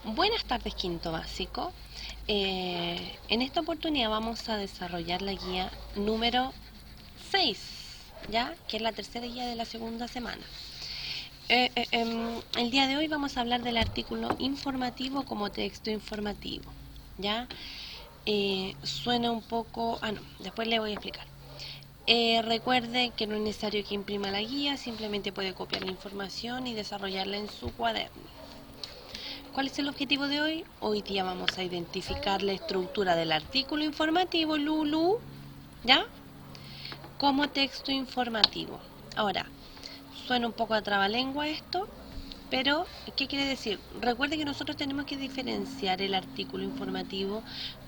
Buenas tardes, quinto básico. En esta oportunidad vamos a desarrollar la guía número 6, ¿ya? Que es la tercera guía de la segunda semana. El día de hoy vamos a hablar del artículo informativo como texto informativo, ¿ya? Suena un poco... no, después le voy a explicar. Recuerde que no es necesario que imprima la guía, simplemente puede copiar la información y desarrollarla en su cuaderno. ¿Cuál es el objetivo de hoy? Hoy día vamos a identificar la estructura del artículo informativo, Lulu, ¿ya? Como texto informativo. Ahora, suena un poco a trabalengua esto, pero ¿qué quiere decir? Recuerde que nosotros tenemos que diferenciar el artículo informativo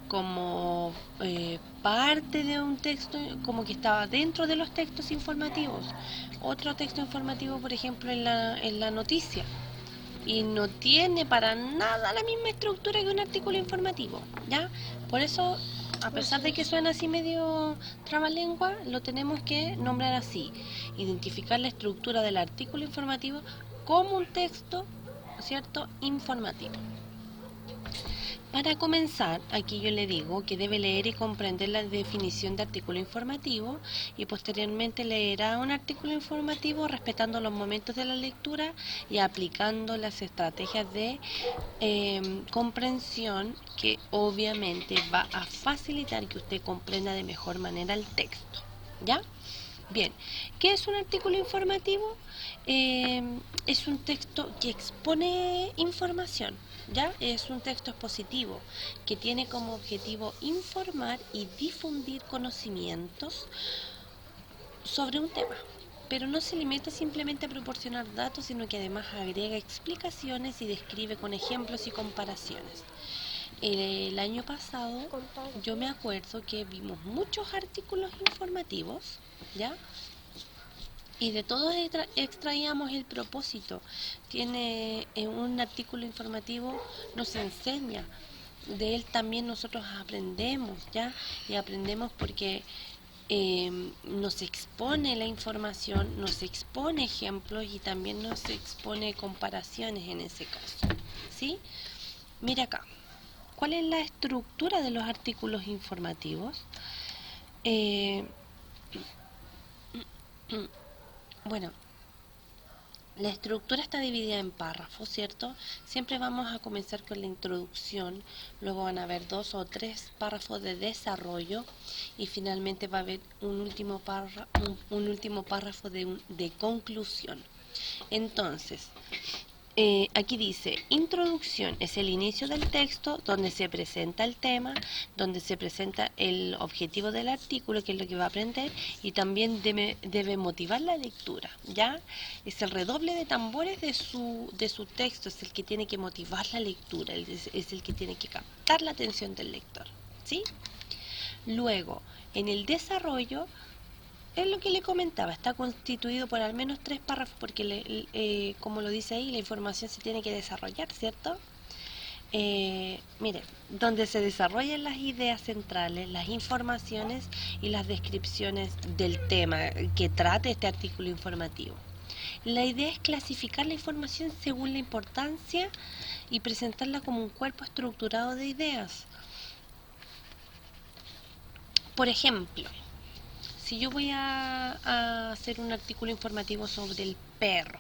como parte de un texto, como que estaba dentro de los textos informativos. Otro texto informativo, por ejemplo, en la noticia. Y no tiene para nada la misma estructura que un artículo informativo, ¿ya? Por eso, a pesar de que suena así medio trabalengua, lo tenemos que nombrar así. Identificar la estructura del artículo informativo como un texto, ¿cierto?, informativo. Para comenzar, aquí yo le digo que debe leer y comprender la definición de artículo informativo y posteriormente leerá un artículo informativo respetando los momentos de la lectura y aplicando las estrategias de comprensión que obviamente va a facilitar que usted comprenda de mejor manera el texto. ¿Ya? Bien, ¿qué es un artículo informativo? Es un texto que expone información, ¿ya? Es un texto expositivo que tiene como objetivo informar y difundir conocimientos sobre un tema, pero no se limita simplemente a proporcionar datos, sino que además agrega explicaciones y describe con ejemplos y comparaciones. El año pasado yo me acuerdo que vimos muchos artículos informativos, ¿ya? Y de todos extraíamos el propósito. Tiene un artículo informativo, nos enseña. De él también nosotros aprendemos, ¿ya? Y aprendemos porque nos expone la información, nos expone ejemplos y también nos expone comparaciones en ese caso, ¿sí? Mira acá, ¿cuál es la estructura de los artículos informativos? Eh, bueno, la estructura está dividida en párrafos, ¿cierto? Siempre vamos a comenzar con la introducción, luego van a haber 2 o 3 párrafos de desarrollo y finalmente va a haber un último párrafo de conclusión. Entonces, aquí dice, introducción es el inicio del texto donde se presenta el tema, donde se presenta el objetivo del artículo, que es lo que va a aprender, y también debe motivar la lectura, ¿ya? Es el redoble de tambores de su texto, es el que tiene que motivar la lectura, es el que tiene que captar la atención del lector, ¿sí? Luego, en el desarrollo, es lo que le comentaba, está constituido por al menos 3 párrafos porque, como lo dice ahí, la información se tiene que desarrollar, ¿cierto? Mire, donde se desarrollan las ideas centrales, las informaciones y las descripciones del tema que trate este artículo informativo. La idea es clasificar la información según la importancia y presentarla como un cuerpo estructurado de ideas. Por ejemplo, si yo voy a hacer un artículo informativo sobre el perro,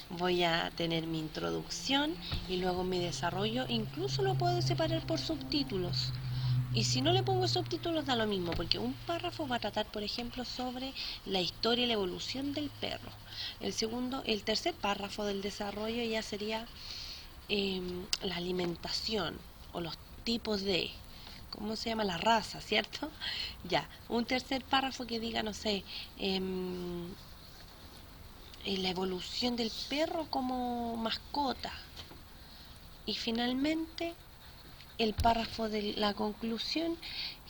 voy a tener mi introducción y luego mi desarrollo, incluso lo puedo separar por subtítulos. Y si no le pongo subtítulos da lo mismo, porque un párrafo va a tratar, por ejemplo, sobre la historia y la evolución del perro. El tercer párrafo del desarrollo ya sería la alimentación o los tipos de, ¿cómo se llama? La raza, ¿cierto? Ya, un tercer párrafo que diga, no sé, la evolución del perro como mascota. Y finalmente, el párrafo de la conclusión,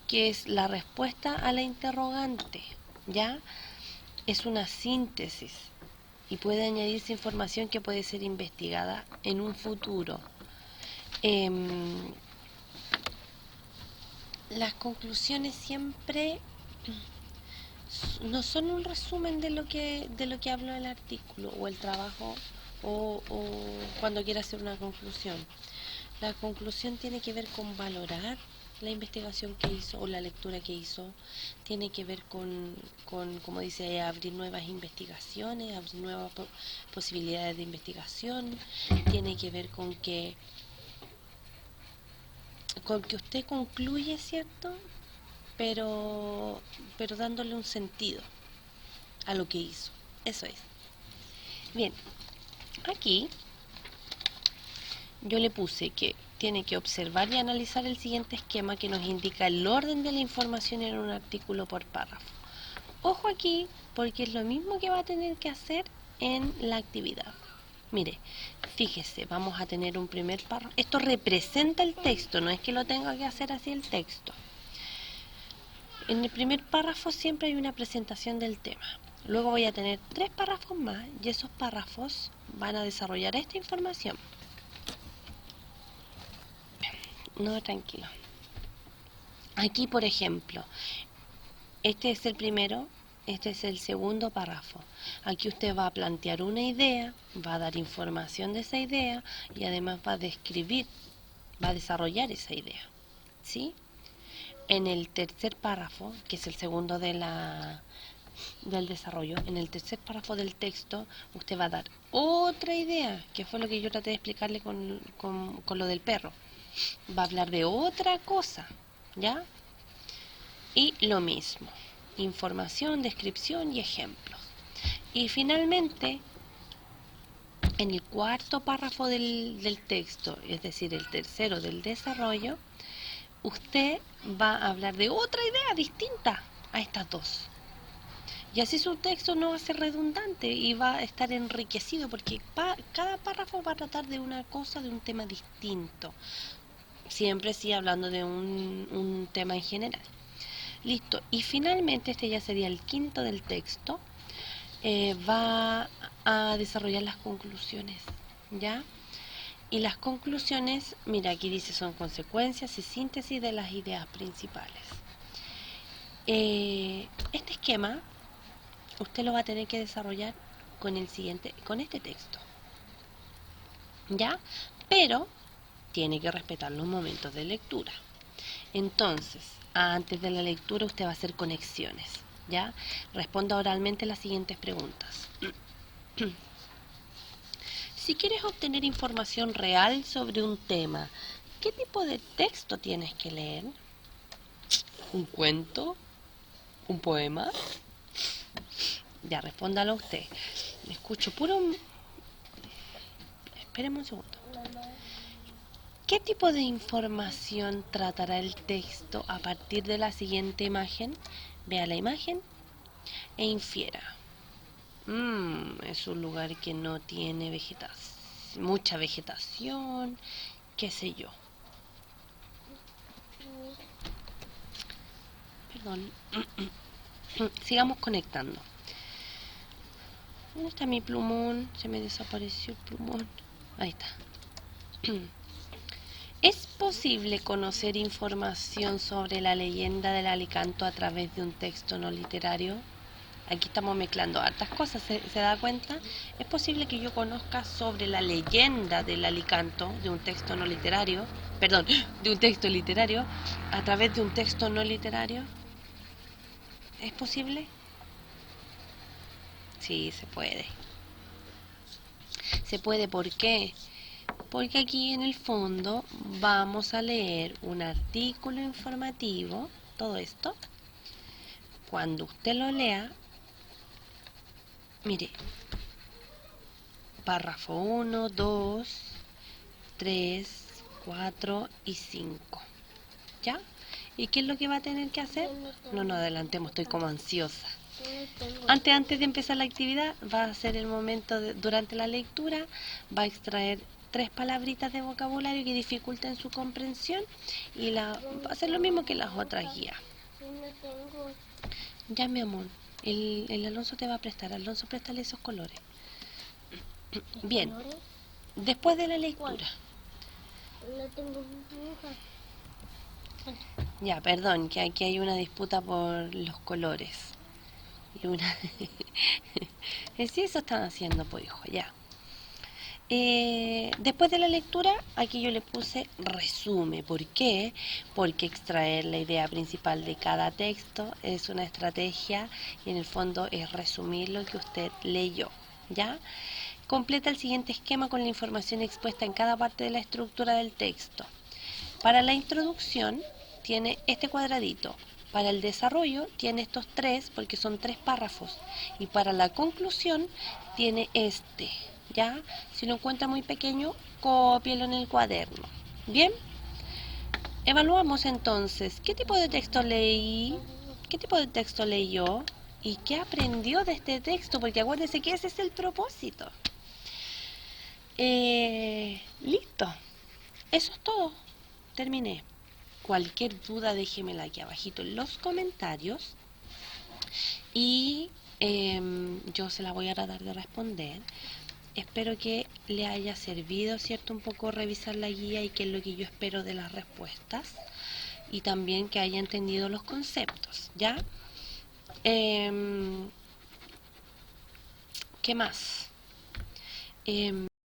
que es la respuesta a la interrogante, ¿ya? Es una síntesis y puede añadirse información que puede ser investigada en un futuro. Las conclusiones siempre no son un resumen de lo que habló el artículo o el trabajo o cuando quiera hacer una conclusión. La conclusión tiene que ver con valorar la investigación que hizo o la lectura que hizo, tiene que ver con como dice, abrir nuevas investigaciones, abrir nuevas posibilidades de investigación, tiene que ver con que usted concluye, ¿cierto? Pero dándole un sentido a lo que hizo. Eso es. Bien, aquí yo le puse que tiene que observar y analizar el siguiente esquema que nos indica el orden de la información en un artículo por párrafo. Ojo aquí, porque es lo mismo que va a tener que hacer en la actividad. Mire, fíjese, vamos a tener un primer párrafo. Esto representa el texto, no es que lo tenga que hacer así el texto. En el primer párrafo siempre hay una presentación del tema. Luego voy a tener 3 párrafos más y esos párrafos van a desarrollar esta información. No, tranquilo. Aquí, por ejemplo, este es el primero, este es el segundo párrafo. Aquí usted va a plantear una idea, va a dar información de esa idea y además va a describir, va a desarrollar esa idea. ¿Sí? En el tercer párrafo, que es el segundo del desarrollo, en el tercer párrafo del texto, usted va a dar otra idea, que fue lo que yo traté de explicarle con lo del perro. Va a hablar de otra cosa, ¿ya? Y lo mismo, información, descripción y ejemplos. Y finalmente, en el cuarto párrafo del texto, es decir, el tercero del desarrollo, usted va a hablar de otra idea distinta a estas dos. Y así su texto no va a ser redundante y va a estar enriquecido porque cada párrafo va a tratar de una cosa, de un tema distinto. Siempre sí hablando de un tema en general. Listo. Y finalmente, este ya sería el quinto del texto, va a desarrollar las conclusiones, ¿ya? Y las conclusiones, mira, aquí dice son consecuencias y síntesis de las ideas principales. Este esquema usted lo va a tener que desarrollar con este texto, ¿ya? Pero tiene que respetar los momentos de lectura. Entonces, antes de la lectura usted va a hacer conexiones, ¿ya? Responda oralmente las siguientes preguntas. Si quieres obtener información real sobre un tema, ¿qué tipo de texto tienes que leer? ¿Un cuento? ¿Un poema? Ya, respóndalo usted. Me escucho puro... Espéreme un segundo. ¿Qué tipo de información tratará el texto a partir de la siguiente imagen? Vea la imagen e infiera. Es un lugar que no tiene mucha vegetación, qué sé yo. Perdón. Sigamos conectando. ¿Dónde está mi plumón? Se me desapareció el plumón. Ahí está. ¿Es posible conocer información sobre la leyenda del Alicanto a través de un texto no literario? Aquí estamos mezclando hartas cosas, ¿se da cuenta? ¿Es posible que yo conozca sobre la leyenda del Alicanto de un texto no literario? Perdón, de un texto literario a través de un texto no literario. ¿Es posible? Sí, se puede. Se puede, ¿por qué? Porque aquí en el fondo vamos a leer un artículo informativo, todo esto. Cuando usted lo lea, mire, párrafo 1, 2, 3, 4 y 5. ¿Ya? ¿Y qué es lo que va a tener que hacer? No adelantemos, estoy como ansiosa. Antes de empezar la actividad, va a ser el momento, durante la lectura, va a extraer 3 palabritas de vocabulario que dificulten su comprensión y va a hacer lo mismo que las otras guías. Ya, mi amor, el Alonso te va a prestar. Alonso, préstale esos colores. Bien, después de la lectura. Ya, perdón, que aquí hay una disputa por los colores. Y una... sí, eso están haciendo, pues, hijo, ya. Después de la lectura, aquí yo le puse resume. ¿Por qué? Porque extraer la idea principal de cada texto es una estrategia y en el fondo es resumir lo que usted leyó, ¿ya? Completa el siguiente esquema con la información expuesta en cada parte de la estructura del texto. Para la introducción tiene este cuadradito. Para el desarrollo tiene estos tres porque son 3 párrafos. Y para la conclusión tiene este. ¿Ya? Si lo encuentra muy pequeño, cópielo en el cuaderno. Bien, evaluamos entonces qué tipo de texto leí, qué tipo de texto leyó y qué aprendió de este texto, porque acuérdese que ese es el propósito. Listo, eso es todo. Terminé. Cualquier duda déjemela aquí abajito en los comentarios y yo se la voy a tratar de responder. Espero que le haya servido, ¿cierto? Un poco revisar la guía y qué es lo que yo espero de las respuestas. Y también que haya entendido los conceptos, ¿ya? ¿Qué más?